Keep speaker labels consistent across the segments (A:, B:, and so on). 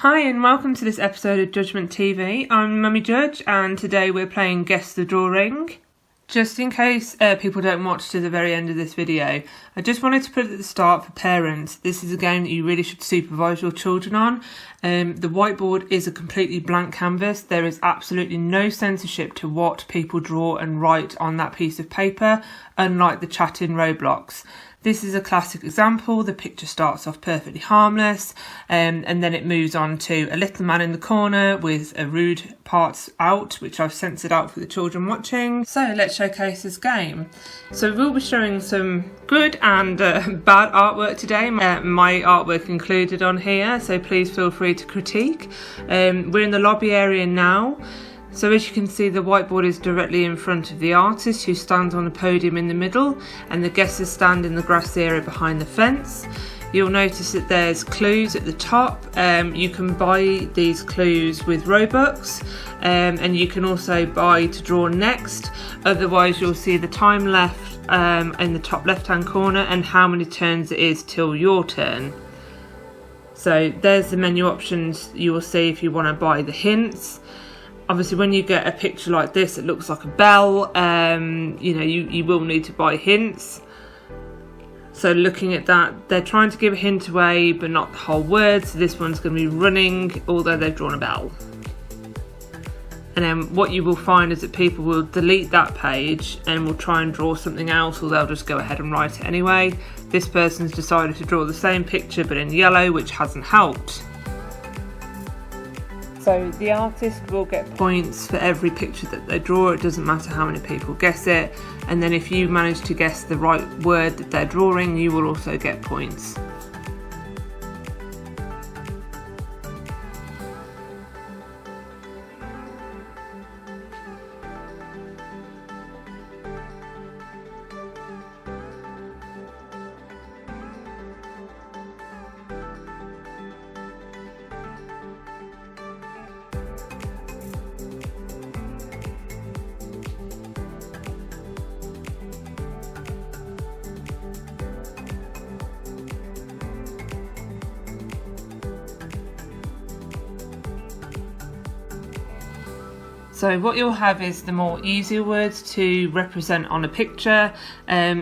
A: Hi and welcome to this episode of Judgment TV. I'm Mummy Judge and today we're playing Guess the Drawing. Just in case people don't watch to the very end of this video, I just wanted to put it at the start for parents. This is a game that you really should supervise your children on. The whiteboard is a completely blank canvas. There is absolutely no censorship to what people draw and write on that piece of paper, unlike the chat in Roblox. This is a classic example. The picture starts off perfectly harmless and then it moves on to a little man in the corner with a rude parts out, which I've censored out for the children watching. So let's showcase this game. So we'll be showing some good and bad artwork today. My artwork included on here, so please feel free to critique. We're in the lobby area now. So as you can see, the whiteboard is directly in front of the artist, who stands on a podium in the middle, and the guesses stand in the grass area behind the fence. You'll notice that there's clues at the top. You can buy these clues with Robux, and you can also buy to draw next. Otherwise you'll see the time left in the top left hand corner and how many turns it is till your turn. So there's the menu options you will see if you want to buy the hints. Obviously, when you get a picture like this, it looks like a bell. You will need to buy hints. So looking at that, they're trying to give a hint away, but not the whole word. So this one's going to be running, although they've drawn a bell. And then what you will find is that people will delete that page and will try and draw something else, or they'll just go ahead and write it anyway. This person's decided to draw the same picture, but in yellow, which hasn't helped. So the artist will get points for every picture that they draw. It doesn't matter how many people guess it. And then if you manage to guess the right word that they're drawing, you will also get points. So what you'll have is the more easier words to represent on a picture.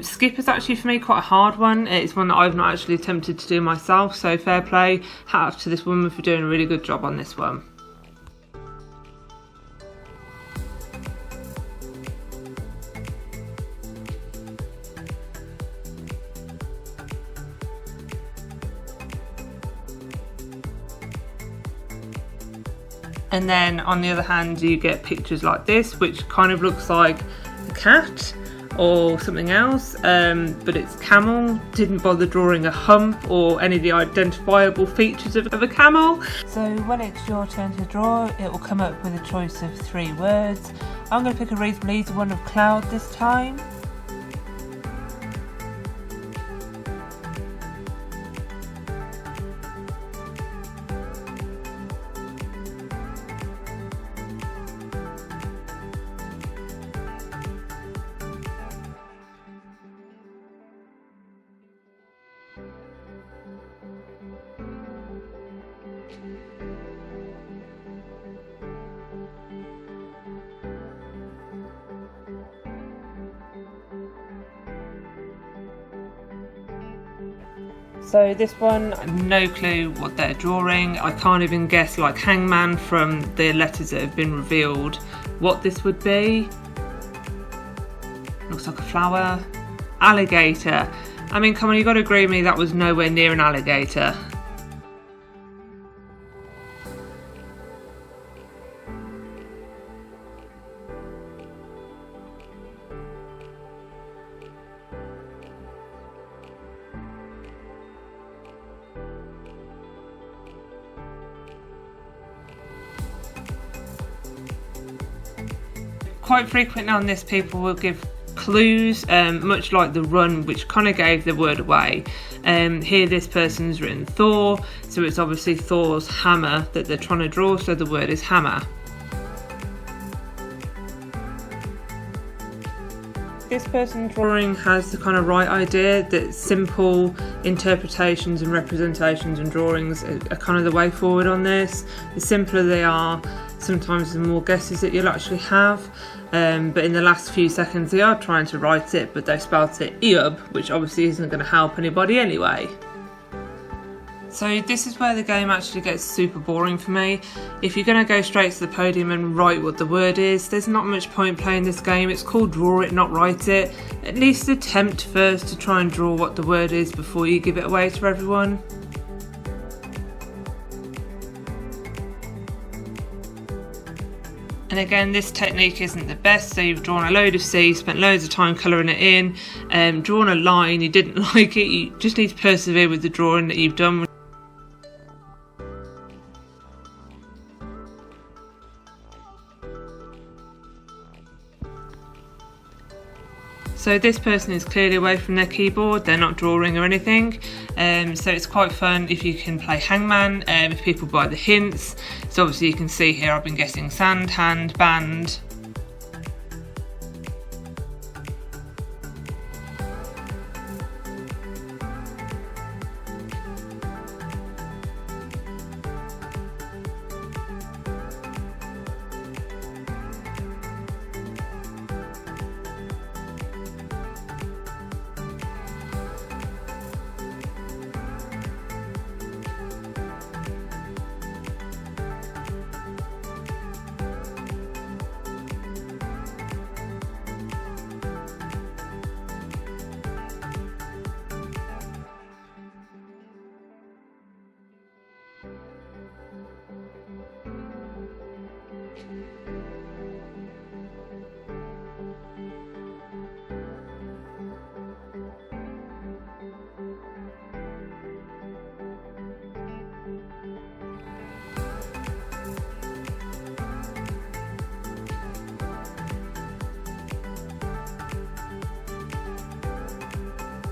A: Skip is actually for me quite a hard one. It's one that I've not actually attempted to do myself, so fair play. Hat off to this woman for doing a really good job on this one. And then on the other hand, you get pictures like this, which kind of looks like a cat or something else, but it's camel. Didn't bother drawing a hump or any of the identifiable features of a camel. So when it's your turn to draw, it will come up with a choice of 3 words. I'm going to pick a reasonably easy one of cloud this time. So this one, no clue what they're drawing. I can't even guess, like hangman from the letters that have been revealed, what this would be. Looks like a flower. Alligator. I mean, come on, you got to agree with me, that was nowhere near an alligator. Quite frequently on this, people will give clues, much like the run, which kind of gave the word away. Here this person's written Thor, so it's obviously Thor's hammer that they're trying to draw, so the word is hammer. this person's drawing has the kind of right idea that simple interpretations and representations and drawings are kind of the way forward on this. The simpler they are, sometimes the more guesses that you'll actually have. But in the last few seconds they are trying to write it, but they spelt it eub, which obviously isn't going to help anybody anyway. So this is where the game actually gets super boring for me. If you're going to go straight to the podium and write what the word is, there's not much point playing this game. It's called Draw It, not Write It. At least attempt first to try and draw what the word is before you give it away to everyone. And again, this technique isn't the best, so you've drawn a load of C, spent loads of time colouring it in, drawn a line, you didn't like it, you just need to persevere with the drawing that you've done. So this person is clearly away from their keyboard, they're not drawing or anything, so it's quite fun if you can play hangman, if people buy the hints. So obviously you can see here I've been guessing sand, hand, band.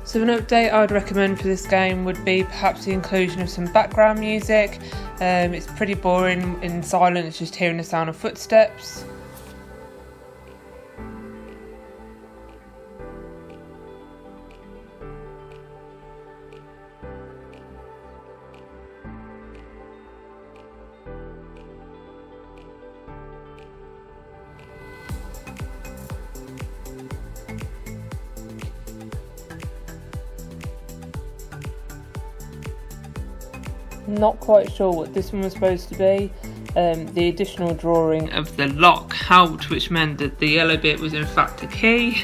A: So an update I would recommend for this game would be perhaps the inclusion of some background music. It's pretty boring in silence, just hearing the sound of footsteps. Not quite sure what this one was supposed to be. The additional drawing of the lock helped, which meant that the yellow bit was in fact a key.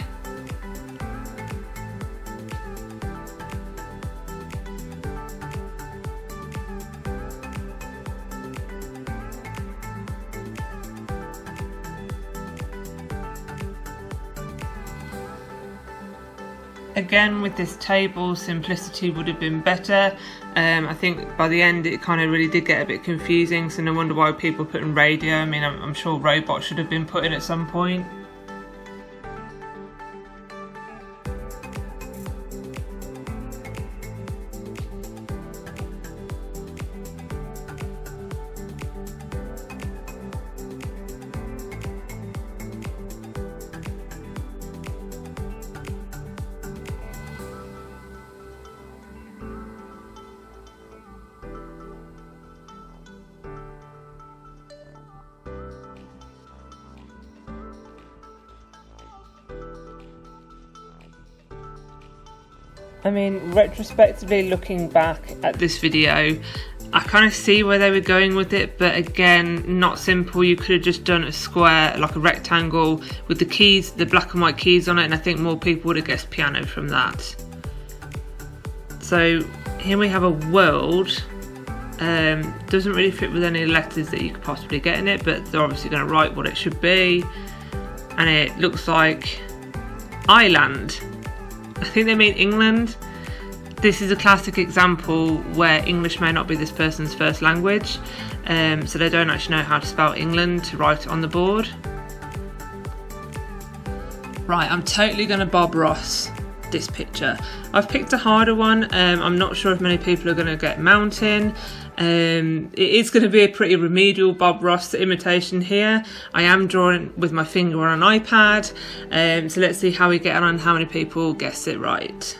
A: Again, with this table, simplicity would have been better. I think by the end it kind of really did get a bit confusing, so no wonder why people put in radio. I mean, I'm sure robots should have been put in at some point. I mean, retrospectively looking back at this video, I kind of see where they were going with it, but again, not simple. You could have just done a square, like a rectangle with the keys, the black and white keys on it, and I think more people would have guessed piano from that. So here we have a world. Doesn't really fit with any letters that you could possibly get in it, but they're obviously going to write what it should be. And it looks like island. I think they mean England. This is a classic example where English may not be this person's first language, so they don't actually know how to spell England to write it on the board. Right, I'm totally going to Bob Ross this picture. I've picked a harder one. I'm not sure if many people are going to get mountain. It is going to be a pretty remedial Bob Ross imitation here. I am drawing with my finger on an iPad, so let's see how we get on and how many people guess it right.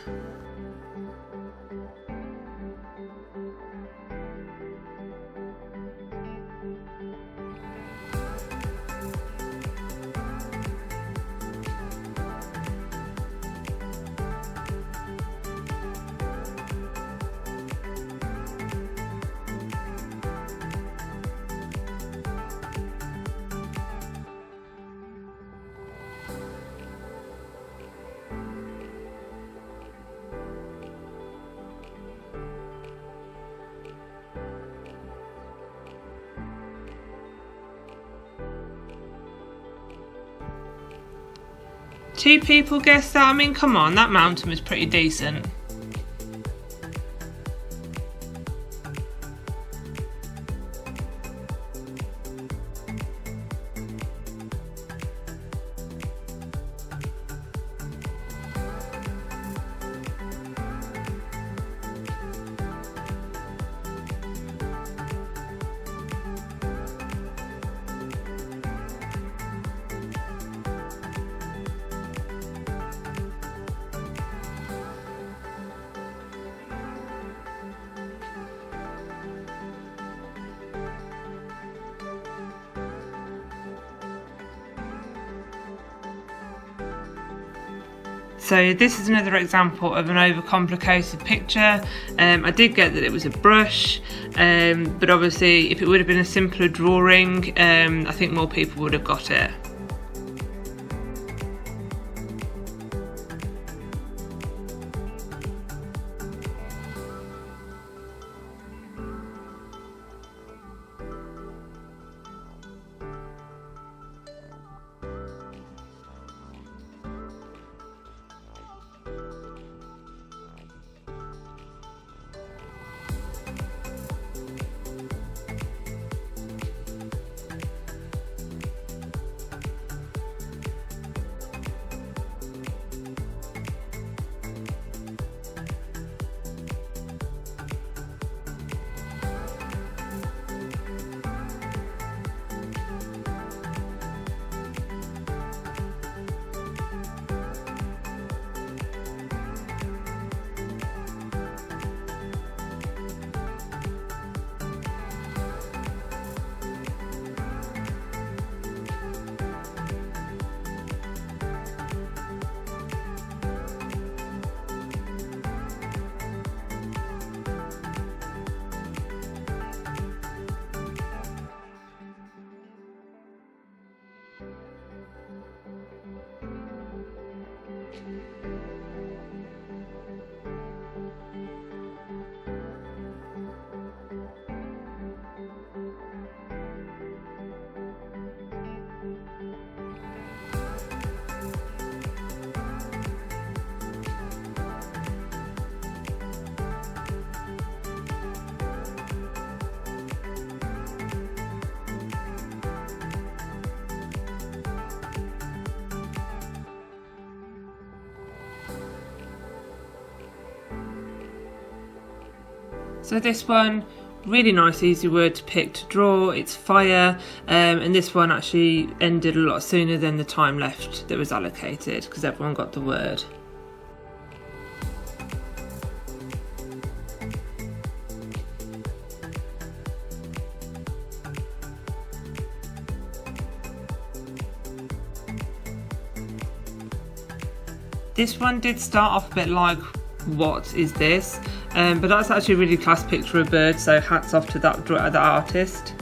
A: Two people guessed that. I mean, come on, that mountain was pretty decent. So this is another example of an overcomplicated picture. I did get that it was a brush, but obviously if it would have been a simpler drawing, I think more people would have got it. So this one, really nice easy word to pick to draw, it's fire, and this one actually ended a lot sooner than the time left that was allocated because everyone got the word. This one did start off a bit like, what is this? But that's actually a really class picture of a bird, so hats off to that artist.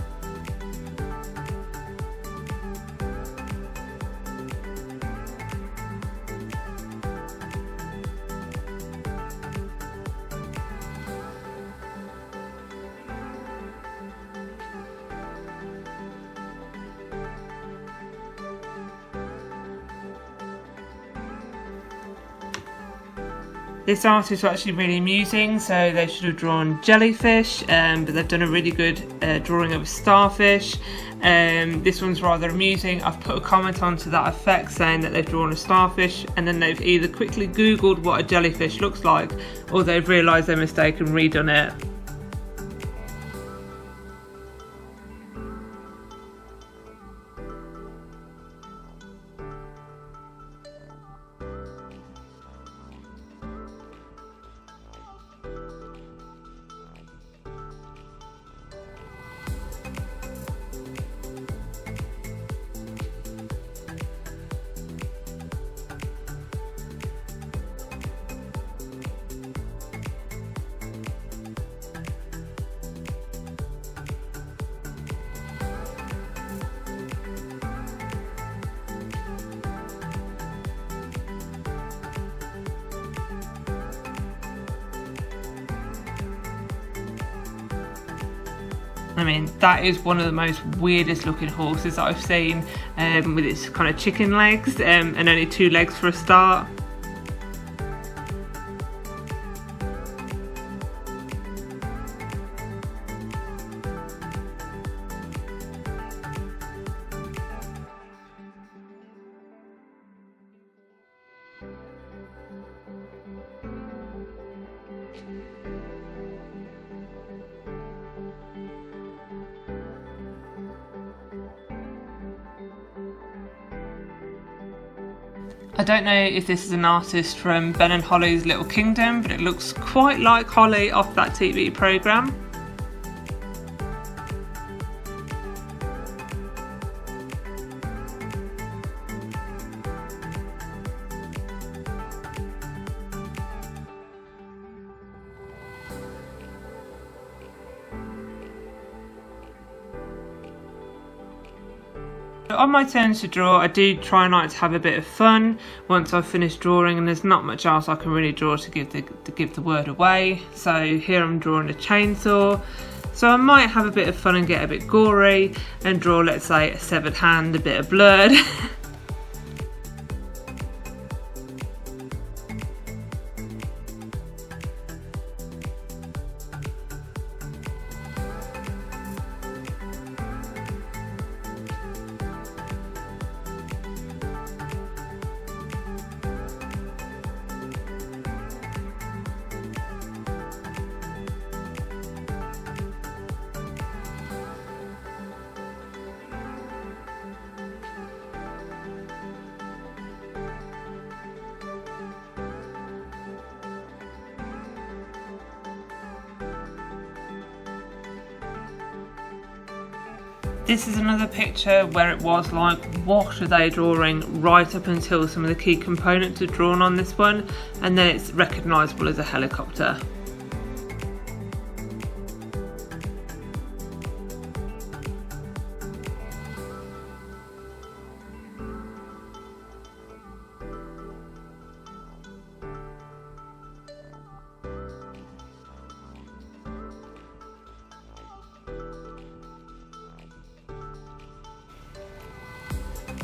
A: This artist was actually really amusing, so they should have drawn jellyfish, but they've done a really good drawing of a starfish. This one's rather amusing. I've put a comment onto that effect saying that they've drawn a starfish and then they've either quickly googled what a jellyfish looks like or they've realised their mistake and redone it. I mean, that is one of the most weirdest looking horses that I've seen, with its kind of chicken legs, and only 2 legs for a start. I don't know if this is an artist from Ben and Holly's Little Kingdom, but it looks quite like Holly off that TV programme. On my turn to draw, I do try and like to have a bit of fun once I've finished drawing, and there's not much else I can really draw to give the word away. So here I'm drawing a chainsaw, so I might have a bit of fun and get a bit gory and draw, let's say, a severed hand, a bit of blood. This is another picture where it was like, what are they drawing, right up until some of the key components are drawn on this one, and then it's recognisable as a helicopter.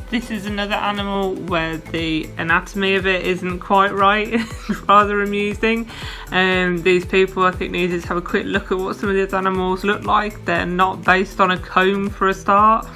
A: This is another animal where the anatomy of it isn't quite right. Rather amusing. These people, I think, needed to have a quick look at what some of these animals look like. They're not based on a comb for a start.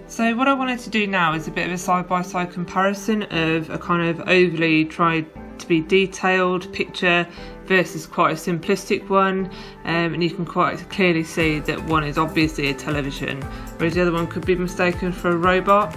A: So what I wanted to do now is a bit of a side-by-side comparison of a kind of overly tried to be detailed picture versus quite a simplistic one, and you can quite clearly see that one is obviously a television, whereas the other one could be mistaken for a robot.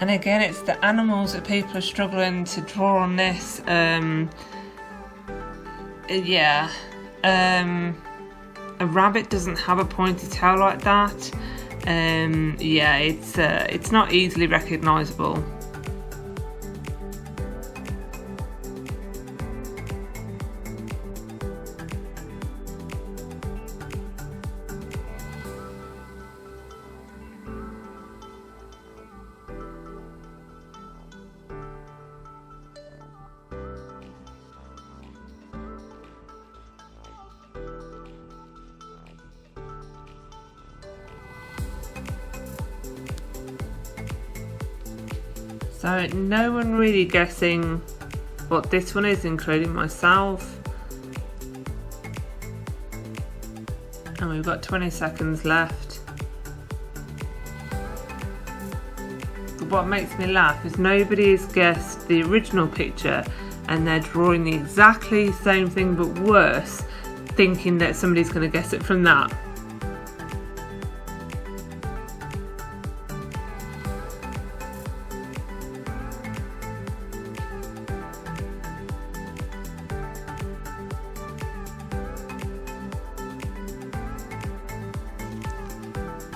A: And again, it's the animals that people are struggling to draw on this. Yeah, a rabbit doesn't have a pointy tail like that. Yeah, it's not easily recognisable. So no one really guessing what this one is, including myself. And we've got 20 seconds left. But what makes me laugh is nobody has guessed the original picture and they're drawing the exactly same thing but worse, thinking that somebody's going to guess it from that.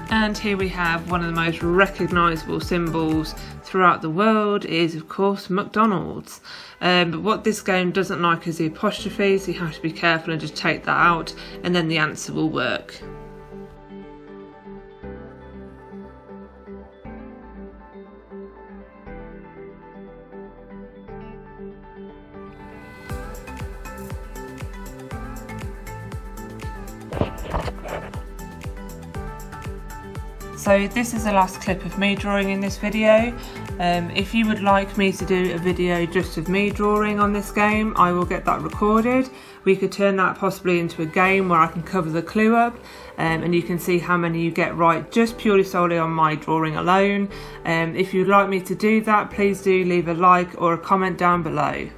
A: And here we have one of the most recognisable symbols throughout the world is of course McDonald's. But what this game doesn't like is the apostrophe, so you have to be careful and just take that out and then the answer will work. So this is the last clip of me drawing in this video. If you would like me to do a video just of me drawing on this game, I will get that recorded. We could turn that possibly into a game where I can cover the clue up and you can see how many you get right just purely solely on my drawing alone. If you'd like me to do that, please do leave a like or a comment down below.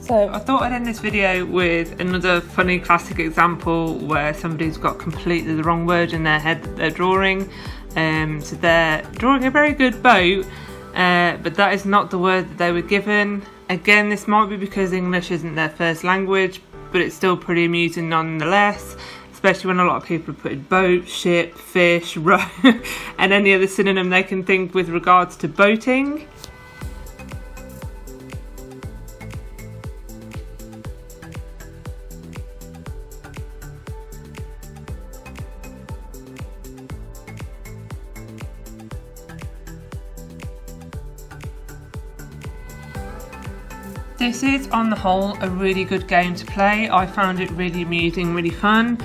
A: So I thought I'd end this video with another funny classic example where somebody's got completely the wrong word in their head that they're drawing. So they're drawing a very good boat, but that is not the word that they were given. Again, this might be because English isn't their first language, but it's still pretty amusing nonetheless, especially when a lot of people have put boat, ship, fish, row, and any other synonym they can think with regards to boating. This is, on the whole, a really good game to play. I found it really amusing, really fun.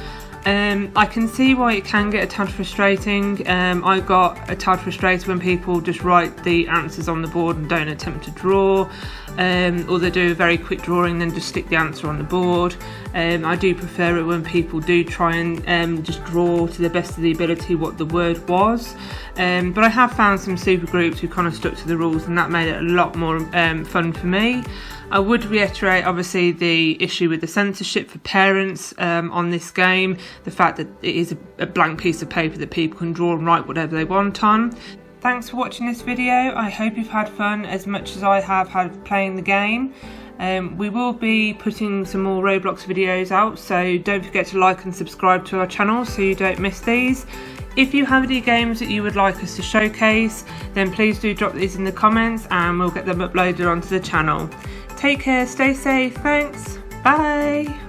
A: I can see why it can get a tad frustrating. I got a tad frustrated when people just write the answers on the board and don't attempt to draw, or they do a very quick drawing and then just stick the answer on the board. I do prefer it when people do try and just draw to the best of the ability what the word was. But I have found some super groups who kind of stuck to the rules, and that made it a lot more fun for me. I would reiterate obviously the issue with the censorship for parents on this game, the fact that it is a blank piece of paper that people can draw and write whatever they want on. Thanks for watching this video. I hope you've had fun as much as I have had playing the game. We will be putting some more Roblox videos out, so don't forget to like and subscribe to our channel so you don't miss these. If you have any games that you would like us to showcase, then please do drop these in the comments and we'll get them uploaded onto the channel. Take care, stay safe, thanks, bye!